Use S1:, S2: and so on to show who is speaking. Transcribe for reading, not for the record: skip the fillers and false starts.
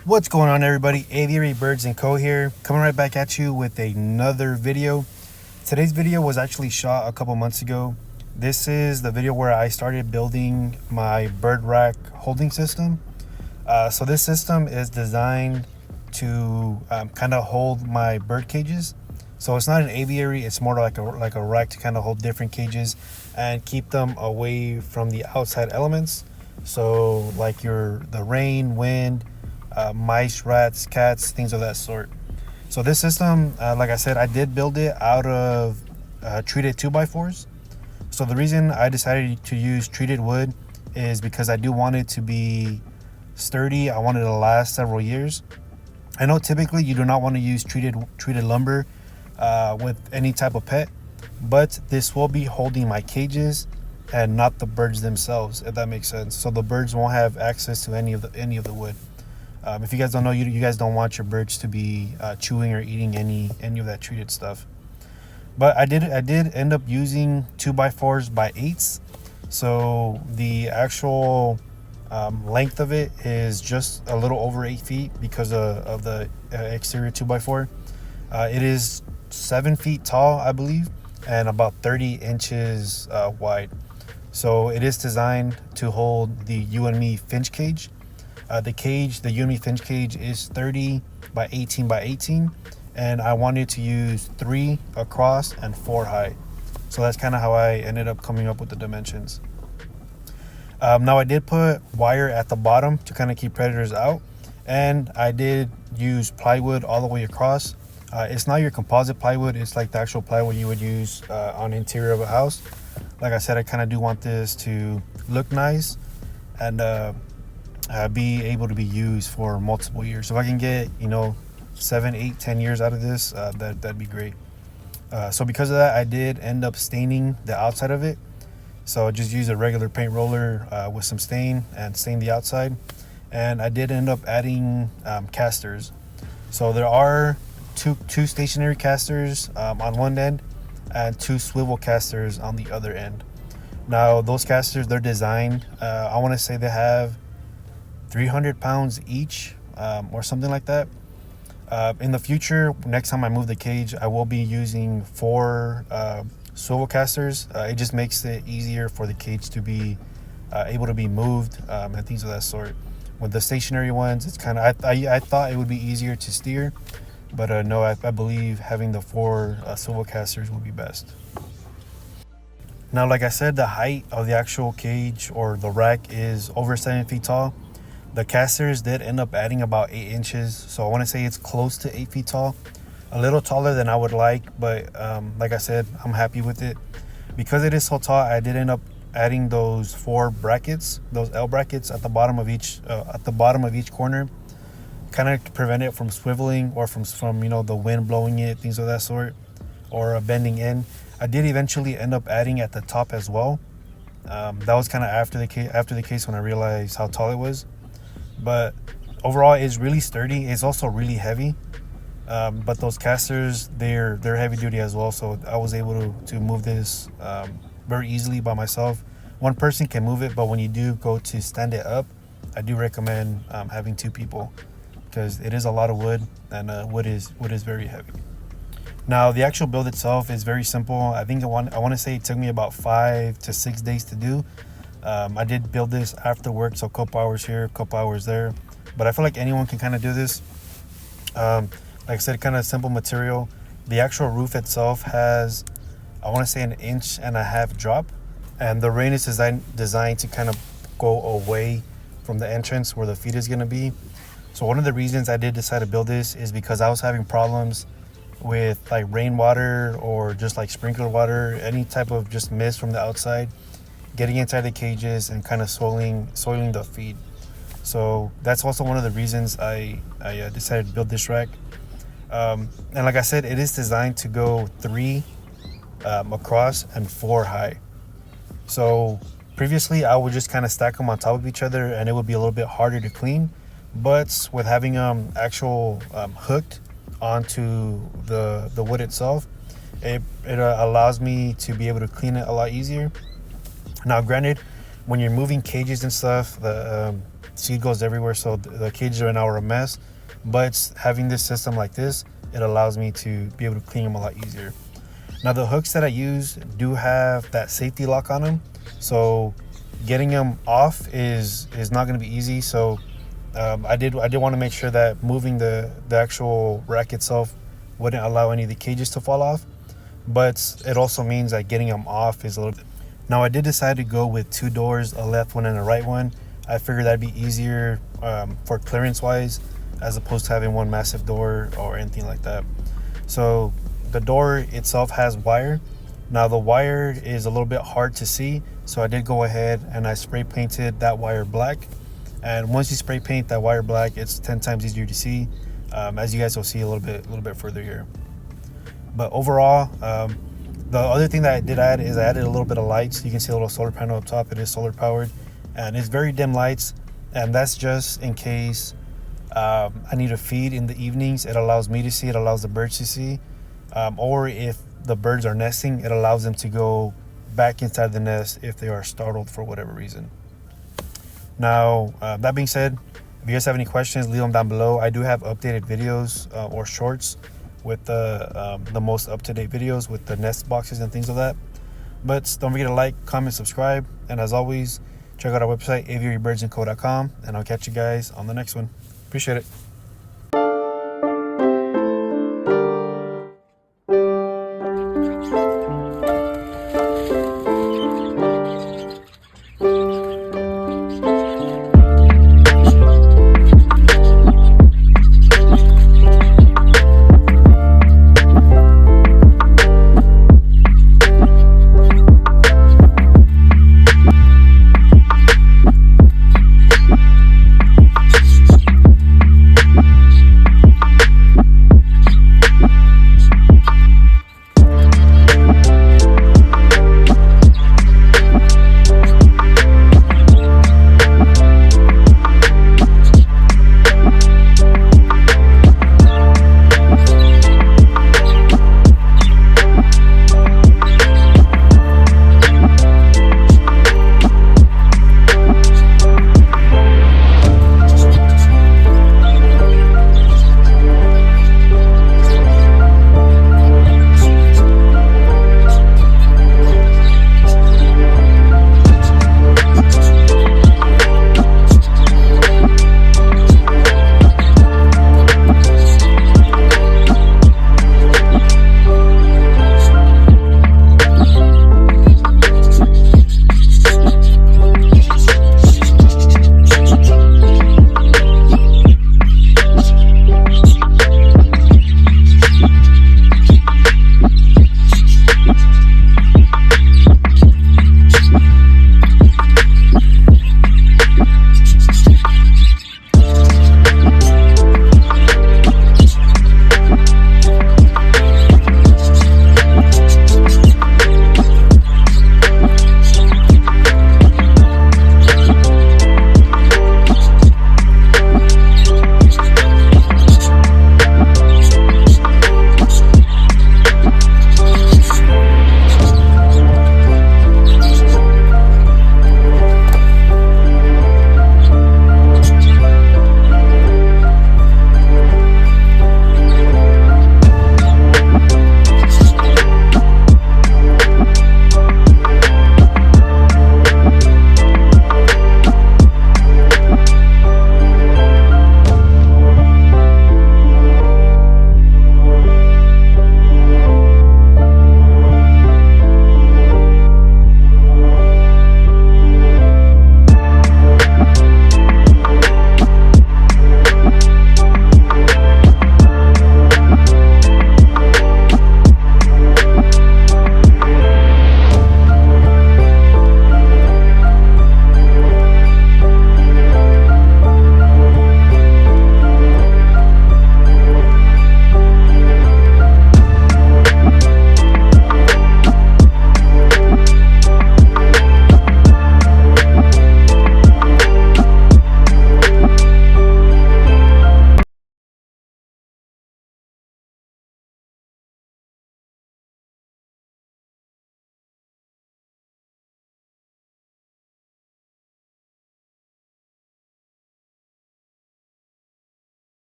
S1: What's going on, everybody? Aviary Birds & Co. here, coming right back at you with another video. Today's video was actually shot a couple months ago. This is the video where I started building my bird rack holding system. So this system is designed to kind of hold my bird cages. So it's not an aviary, it's more like a rack to kind of hold different cages and keep them away from the outside elements. So like the rain, wind, mice, rats, cats, things of that sort. So this system, like I said, I did build it out of treated 2x4s. So the reason I decided to use treated wood is because I do want it to be sturdy. I want it to last several years. I know typically you do not want to use treated lumber with any type of pet, but this will be holding my cages and not the birds themselves, if that makes sense. So the birds won't have access to any of the wood. If you guys don't know, you guys don't want your birds to be chewing or eating any of that treated stuff. But I did end up using 2x4s by 8s. So the actual length of it is just a little over 8 feet because of the exterior 2x4. It is 7 feet tall, I believe, and about 30 inches wide. So it is designed to hold the You and Me finch cage. The You and Me finch cage is 30 by 18 by 18, and I wanted to use 3 across and 4 high. So that's kind of how I ended up coming up with the dimensions. Now I did put wire at the bottom to kind of keep predators out, and I did use plywood all the way across. It's not your composite plywood, it's like the actual plywood you would use on the interior of a house. Like I said, I kind of do want this to look nice and be able to be used for multiple years. So if I can get 7, 8, 10 years out of this, that'd be great. So because of that, I did end up staining the outside of it. So I just used a regular paint roller with some stain and stained the outside. And I did end up adding casters. So there are two stationary casters on one end and 2 swivel casters on the other end. Now those casters, they're designed, I want to say they have 300 pounds each, or something like that. In the future, next time I move the cage, I will be using 4 swivel casters. It just makes it easier for the cage to be able to be moved and things of that sort. With the stationary ones, it's kind of, I thought it would be easier to steer, but no, I believe having the 4 swivel casters will be best. Now, like I said, the height of the actual cage or the rack is over 7 feet tall. The casters did end up adding about 8 inches, so I want to say it's close to 8 feet tall. A little taller than I would like, but like I said, I'm happy with it. Because it is so tall, I did end up adding those 4 brackets, those L brackets at the bottom of each corner, kind of prevent it from swiveling or from the wind blowing it, things of that sort, or bending in. I did eventually end up adding at the top as well. That was kind of after the case when I realized how tall it was. But overall, it's really sturdy. It's also really heavy. But those casters, they're heavy duty as well. So I was able to move this very easily by myself. One person can move it, but when you do go to stand it up, I do recommend having 2 people, because it is a lot of wood, and wood is very heavy. Now the actual build itself is very simple. I think I want to say it took me about 5 to 6 days to do. I did build this after work, so a couple hours here, a couple hours there. But I feel like anyone can kind of do this. Like I said, kind of simple material. The actual roof itself has, I want to say, 1.5 inch drop. And the rain is designed to kind of go away from the entrance where the feed is going to be. So one of the reasons I did decide to build this is because I was having problems with like rainwater or just like sprinkler water, any type of just mist from the outside, getting inside the cages and kind of soiling the feed. So that's also one of the reasons I decided to build this rack. And like I said, it is designed to go 3 across and 4 high. So previously I would just kind of stack them on top of each other and it would be a little bit harder to clean. But with having actual hooked onto the wood itself, it allows me to be able to clean it a lot easier. Now granted, when you're moving cages and stuff, seed goes everywhere, so the cages right now are a mess. But having this system like this, it allows me to be able to clean them a lot easier. Now the hooks that I use do have that safety lock on them, so getting them off is not going to be easy. So I did want to make sure that moving the actual rack itself wouldn't allow any of the cages to fall off, but it also means that getting them off is a little bit. Now I did decide to go with 2 doors, a left one and a right one. I figured that'd be easier for clearance wise, as opposed to having one massive door or anything like that. So the door itself has wire. Now the wire is a little bit hard to see, so I did go ahead and I spray painted that wire black. And once you spray paint that wire black, it's 10 times easier to see, as you guys will see a little bit further here. But overall, the other thing that I did add is I added a little bit of lights. You can see a little solar panel up top. It is solar powered, and it's very dim lights, and that's just in case I need to feed in the evenings. It allows me to see, it allows the birds to see, or if the birds are nesting, it allows them to go back inside the nest if they are startled for whatever reason. Now, that being said, if you guys have any questions, leave them down below. I do have updated videos or shorts with the most up-to-date videos with the nest boxes and things of that. But don't forget to like, comment, subscribe, and as always, check out our website, aviarybirdandco.com, and I'll catch you guys on the next one. Appreciate it.